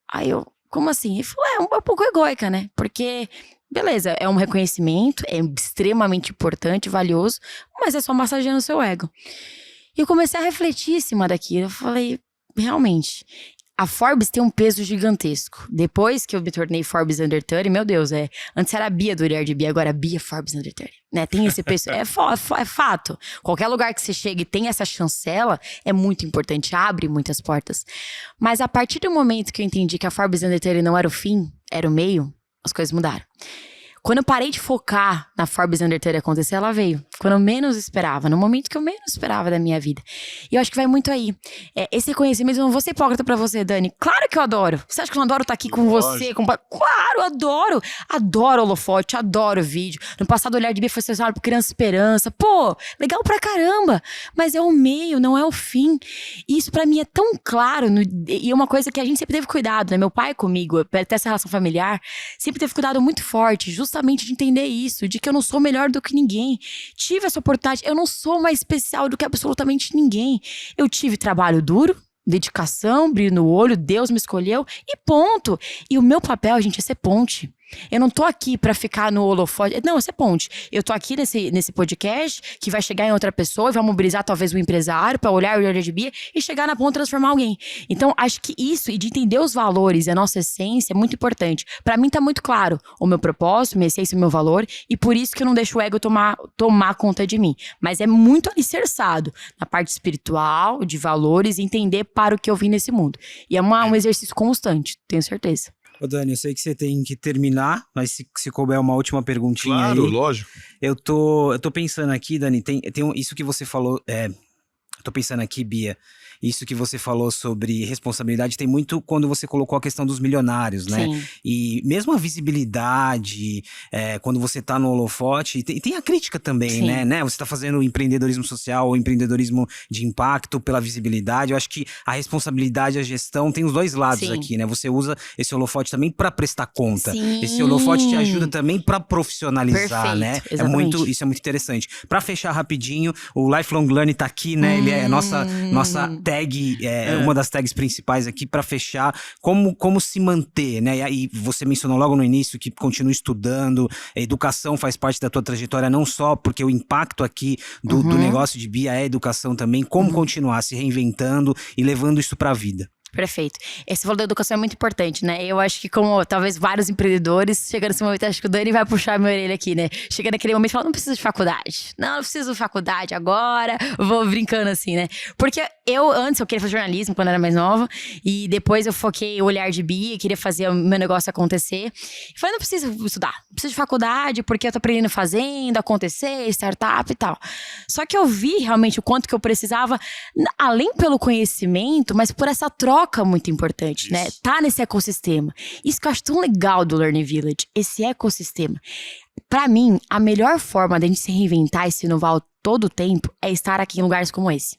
Aí eu, como assim? Ele falou: é um pouco egóica, né? Porque, beleza, é um reconhecimento, é extremamente importante, valioso, mas é só massageando o seu ego. E eu comecei a refletir em cima daquilo. Eu falei, realmente, a Forbes tem um peso gigantesco. Depois que eu me tornei Forbes Under 30, meu Deus, antes era a Bia do Olhar de Bia, agora a Bia Forbes Under 30, né? Tem esse peso, é fato. Qualquer lugar que você chegue e tem essa chancela, é muito importante, abre muitas portas. Mas a partir do momento que eu entendi que a Forbes Under 30 não era o fim, era o meio, as coisas mudaram. Quando eu parei de focar na Forbes Under 30 acontecer, ela veio. Quando eu menos esperava, no momento que eu menos esperava da minha vida. E eu acho que vai muito aí. Esse reconhecimento, eu não vou ser hipócrita pra você, Dani. Claro que eu adoro. Você acha que eu não adoro estar aqui com você? Claro, adoro. Adoro holofote, adoro vídeo. No passado, o Olhar de Bia foi selecionado por Criança Esperança. Pô, legal pra caramba. Mas é o meio, não é o fim. E isso pra mim é tão claro. E é uma coisa que a gente sempre teve cuidado, né? Meu pai comigo, até essa relação familiar, sempre teve cuidado muito forte, justamente de entender isso, de que eu não sou melhor do que ninguém. Tive essa oportunidade, eu não sou mais especial do que absolutamente ninguém. Eu tive trabalho duro, dedicação, brilho no olho, Deus me escolheu e ponto. E o meu papel, gente, é ser ponte. Eu não tô aqui pra ficar no holofote. Não, isso é ponte. Eu tô aqui nesse podcast que vai chegar em outra pessoa e vai mobilizar talvez um empresário pra olhar o Olhar de Bia e chegar na ponta e transformar alguém. Então, acho que isso, e de entender os valores e a nossa essência é muito importante. Pra mim tá muito claro o meu propósito, minha essência, o meu valor, e por isso que eu não deixo o ego tomar conta de mim. Mas é muito alicerçado na parte espiritual, de valores, e entender para o que eu vim nesse mundo. E é um exercício constante, tenho certeza. Ô Dani, eu sei que você tem que terminar, mas se couber uma última perguntinha aí. Claro, lógico. Eu tô pensando aqui, Dani, tem isso que você falou, tô pensando aqui, Bia, isso que você falou sobre responsabilidade tem muito quando você colocou a questão dos milionários, né? Sim. E mesmo a visibilidade, quando você tá no holofote, tem a crítica também, Sim. né? Você tá fazendo empreendedorismo social ou empreendedorismo de impacto pela visibilidade. Eu acho que a responsabilidade, a gestão tem os dois lados Sim. aqui, né? Você usa esse holofote também pra prestar conta. Sim. Esse holofote te ajuda também pra profissionalizar, Perfeito, né? exatamente. Isso é muito interessante. Pra fechar rapidinho, o Lifelong Learning tá aqui, né? Ele é a nossa tag, uma das tags principais aqui pra fechar. Como se manter, né? E aí você mencionou logo no início que continua estudando, a educação faz parte da tua trajetória, não só porque o impacto aqui do negócio de Bia é educação também, como continuar se reinventando e levando isso pra vida. Perfeito. Esse valor da educação é muito importante, né? Eu acho que como talvez vários empreendedores, chegando nesse momento, acho que o Dani vai puxar minha orelha aqui, né? Chega naquele momento e fala, não preciso de faculdade. Não preciso de faculdade agora. Vou brincando assim, né? Porque antes eu queria fazer jornalismo quando eu era mais nova. E depois eu foquei o Olhar de Bia, queria fazer o meu negócio acontecer. E falei, não preciso estudar. Não preciso de faculdade, porque eu tô aprendendo fazendo, acontecer, startup e tal. Só que eu vi realmente o quanto que eu precisava, além pelo conhecimento, mas por essa troca muito importante, Isso. né? Tá nesse ecossistema. Isso que eu acho tão legal do Learning Village, esse ecossistema. Pra mim, a melhor forma da gente se reinventar e se inovar todo o tempo é estar aqui em lugares como esse.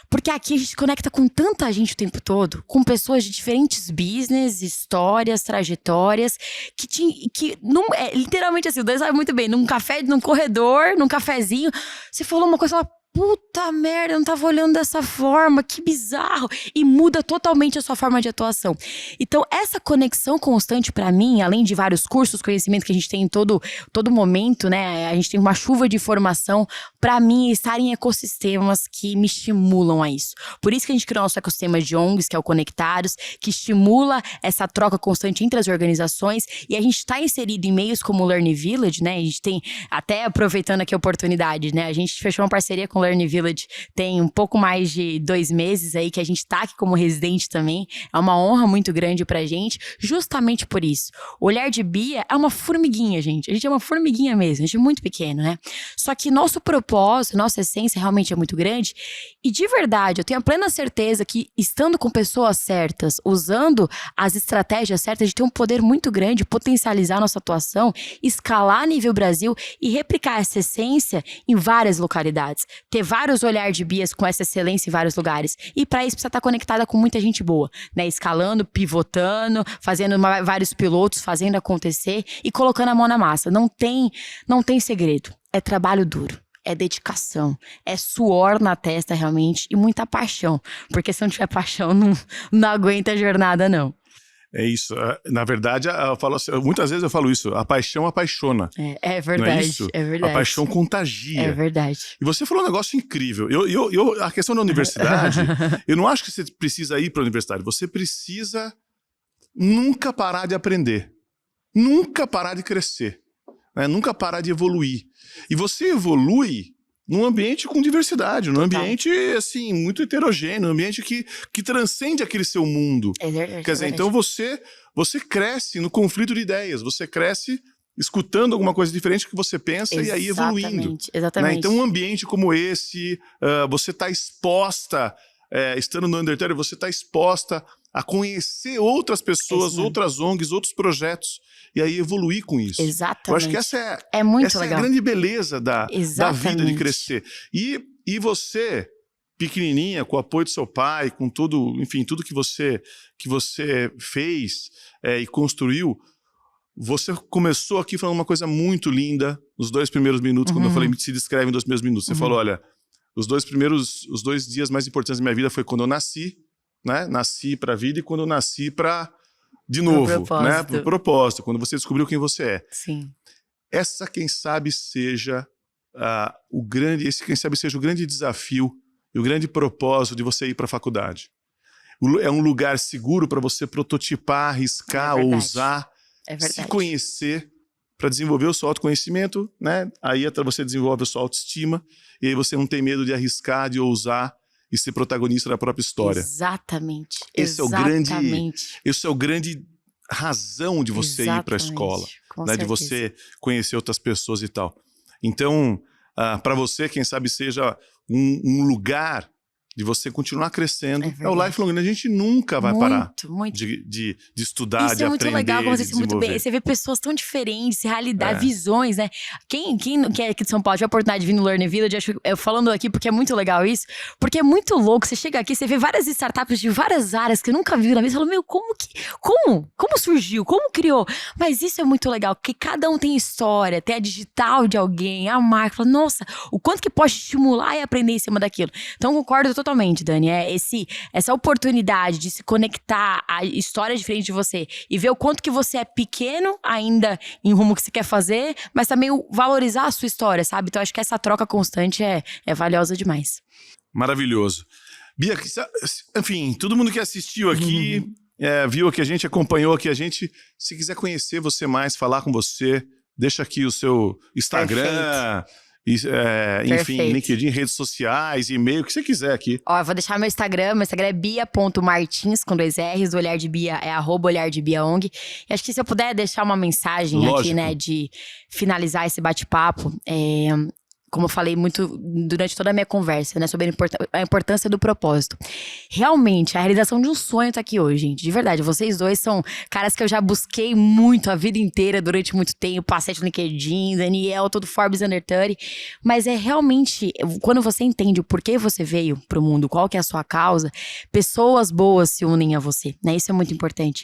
Porque aqui a gente se conecta com tanta gente o tempo todo, com pessoas de diferentes business, histórias, trajetórias, que literalmente assim, o Dan sabe muito bem, num café, num corredor, num cafezinho, você falou uma coisa, puta merda, eu não tava olhando dessa forma, que bizarro. E muda totalmente a sua forma de atuação. Então, essa conexão constante pra mim, além de vários cursos, conhecimento que a gente tem em todo momento, né? A gente tem uma chuva de informação. Pra mim, estar em ecossistemas que me estimulam a isso. Por isso que a gente criou nosso ecossistema de ONGs, que é o Conectados, que estimula essa troca constante entre as organizações. E a gente tá inserido em meios como o Learning Village, né? A gente tem, até aproveitando aqui a oportunidade, né? A gente fechou uma parceria com o Learning Village tem um pouco mais de 2 meses aí que a gente tá aqui como residente também. É uma honra muito grande pra gente, justamente por isso. O Olhar de Bia é uma formiguinha, gente. A gente é uma formiguinha mesmo, a gente é muito pequeno, né? Só que nosso propósito, nossa essência realmente é muito grande. E de verdade, eu tenho a plena certeza que estando com pessoas certas, usando as estratégias certas, a gente tem um poder muito grande, potencializar nossa atuação, escalar a nível Brasil e replicar essa essência em várias localidades. Ter vários Olhar de Bias com essa excelência em vários lugares. E para isso precisa estar conectada com muita gente boa, né? Escalando, pivotando, fazendo vários pilotos, fazendo acontecer e colocando a mão na massa. Não tem segredo. É trabalho duro. É dedicação, é suor na testa realmente e muita paixão. Porque se não tiver paixão, não aguenta a jornada, não. É isso. Na verdade, eu falo assim, muitas vezes eu falo isso, a paixão apaixona. É verdade, não é isso? é verdade. A paixão contagia. É verdade. E você falou um negócio incrível. A questão da universidade, eu não acho que você precisa ir para a universidade. Você precisa nunca parar de aprender. Nunca parar de crescer. Né? Nunca parar de evoluir. E você evolui num ambiente com diversidade, num ambiente, assim, muito heterogêneo, num ambiente que transcende aquele seu mundo. É verdade. Quer dizer, então você cresce no conflito de ideias, você cresce escutando alguma coisa diferente que você pensa e aí evoluindo. Exatamente. Né? Então um ambiente como esse, você está exposta, estando no Undertale, você está exposta a conhecer outras pessoas, outras ONGs, outros projetos, e aí evoluir com isso. Exatamente. Eu acho que essa muito é legal. a grande beleza da vida de crescer. E você, pequenininha, com o apoio do seu pai, com tudo, enfim, tudo que você fez e construiu, você começou aqui falando uma coisa muito linda nos 2 primeiros minutos, quando eu falei, se descreve em 2 primeiros minutos. Você falou, olha, os 2 dias mais importantes da minha vida foi quando eu nasci, né? Nasci para a vida e quando eu nasci para... De novo, né? Pro propósito, quando você descobriu quem você é. Sim. Essa, quem sabe, seja o grande desafio e o grande propósito de você ir para a faculdade. É um lugar seguro para você prototipar, arriscar, ousar, se conhecer, para desenvolver o seu autoconhecimento, né? Aí você desenvolve a sua autoestima e aí você não tem medo de arriscar, de ousar e ser protagonista da própria história. Exatamente. Esse é o grande razão de você ir para a escola, né? De você conhecer outras pessoas e tal. Então, para você, quem sabe seja um lugar de você continuar crescendo. É o lifelong, a gente nunca vai parar de estudar, isso de aprender, muito legal, como você disse muito bem. Você vê pessoas tão diferentes, realidade, visões, né? Quem é aqui de São Paulo, tiver a oportunidade de vir no Learning Village, eu falando aqui porque é muito legal isso, porque é muito louco, você chega aqui, você vê várias startups de várias áreas que eu nunca vi na vida, você fala, meu, como surgiu, como criou? Mas isso é muito legal, porque cada um tem história, tem a digital de alguém, a marca, fala, nossa, o quanto que pode estimular e aprender em cima daquilo. Então, concordo totalmente, Dani. Essa oportunidade de se conectar a histórias diferentes de você e ver o quanto que você é pequeno ainda em rumo que você quer fazer, mas também valorizar a sua história, sabe? Então, acho que essa troca constante é valiosa demais. Maravilhoso. Bia, enfim, todo mundo que assistiu aqui, viu que a gente, acompanhou aqui a gente, se quiser conhecer você mais, falar com você, deixa aqui o seu Instagram... enfim, LinkedIn, redes sociais, e-mail, o que você quiser aqui. Ó, eu vou deixar meu Instagram é bia.martins, com 2 R's, o olhar de Bia é @olhardebiaong. E acho que se eu puder deixar uma mensagem aqui, né, de finalizar esse bate-papo, como eu falei muito durante toda a minha conversa, né, sobre a importância do propósito. Realmente, a realização de um sonho tá aqui hoje, gente. De verdade, vocês dois são caras que eu já busquei muito a vida inteira, durante muito tempo. Passei no LinkedIn, Daniel, todo Forbes Under 30. Mas é realmente, quando você entende o porquê você veio pro mundo, qual que é a sua causa, pessoas boas se unem a você, né? Isso é muito importante.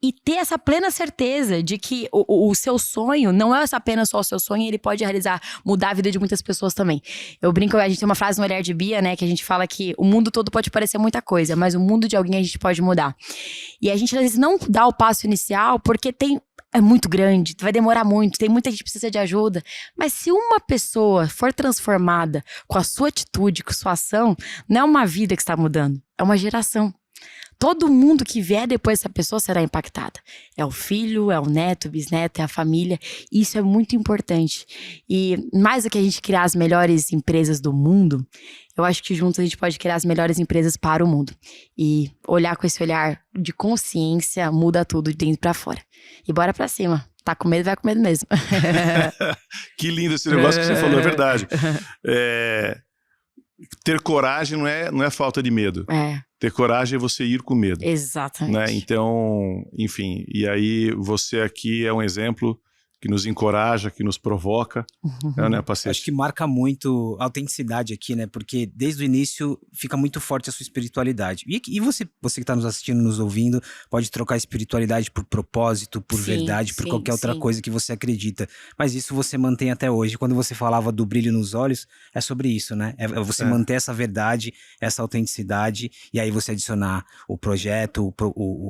E ter essa plena certeza de que o seu sonho não é apenas só o seu sonho, ele pode realizar, mudar a vida de muitas pessoas também. Eu brinco, a gente tem uma frase no Olhar de Bia, né, que a gente fala que o mundo todo pode parecer muita coisa, mas o mundo de alguém a gente pode mudar. E a gente, às vezes, não dá o passo inicial porque é muito grande, vai demorar muito, tem muita gente que precisa de ajuda. Mas se uma pessoa for transformada com a sua atitude, com a sua ação, não é uma vida que está mudando, é uma geração. Todo mundo que vier depois dessa pessoa será impactada. É o filho, é o neto, o bisneto, é a família. Isso é muito importante. E mais do que a gente criar as melhores empresas do mundo, eu acho que juntos a gente pode criar as melhores empresas para o mundo. E olhar com esse olhar de consciência muda tudo de dentro para fora. E bora pra cima. Tá com medo, vai com medo mesmo. Que lindo esse negócio que você falou, é verdade. Ter coragem não é falta de medo. Ter coragem é você ir com medo. Exatamente. Né? Então, enfim, e aí você aqui é um exemplo que nos encoraja, que nos provoca. Né, Pacete? Acho que marca muito a autenticidade aqui, né? Porque desde o início fica muito forte a sua espiritualidade. E você que está nos assistindo, nos ouvindo, pode trocar espiritualidade por propósito, por verdade, por qualquer outra coisa que você acredita. Mas isso você mantém até hoje. Quando você falava do brilho nos olhos, é sobre isso, né? É você manter essa verdade, essa autenticidade, e aí você adicionar o projeto,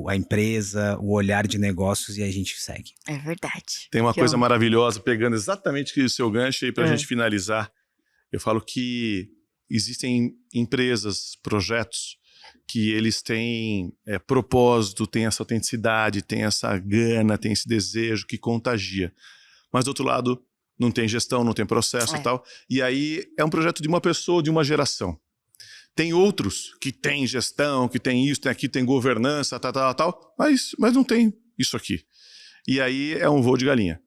a empresa, o olhar de negócios, e aí a gente segue. É verdade. Tem uma coisa maravilhosa, pegando exatamente o seu gancho aí pra gente finalizar. Eu falo que existem empresas, projetos, que eles têm propósito, têm essa autenticidade, têm essa gana, têm esse desejo que contagia. Mas do outro lado, não tem gestão, não tem processo e tal. E aí é um projeto de uma pessoa, de uma geração. Tem outros que têm gestão, que tem isso, tem aqui, tem governança, tal, mas não tem isso aqui. E aí é um voo de galinha.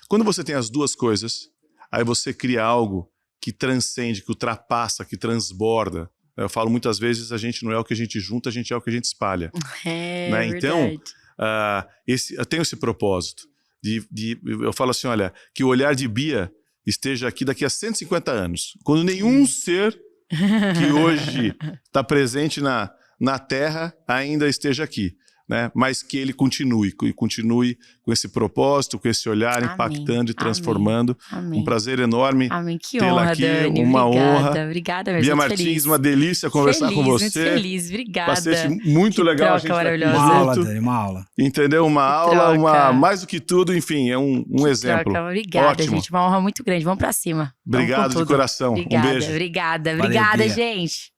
Quando você tem as duas coisas, aí você cria algo que transcende, que ultrapassa, que transborda. Eu falo muitas vezes, a gente não é o que a gente junta, a gente é o que a gente espalha. Né? Então, eu tenho esse propósito. Eu falo assim, olha, que o olhar de Bia esteja aqui daqui a 150 anos. Quando nenhum ser que hoje está presente na Terra ainda esteja aqui. Né? Mas que ele continue com esse propósito, com esse olhar impactando e transformando. Um prazer enorme tê-la aqui, Dani, uma honra. Obrigada mesmo. Bia Martins, uma delícia conversar com você. Muito feliz, obrigada. Pacete, muito legal a gente estar aqui Uma aula, Dani, uma aula. Entendeu? Uma aula, mais do que tudo, enfim, é um exemplo. Obrigada, ótimo. Gente, uma honra muito grande. Vamos pra cima. Obrigado de coração. Obrigada, um beijo. Obrigada, Valeu, gente.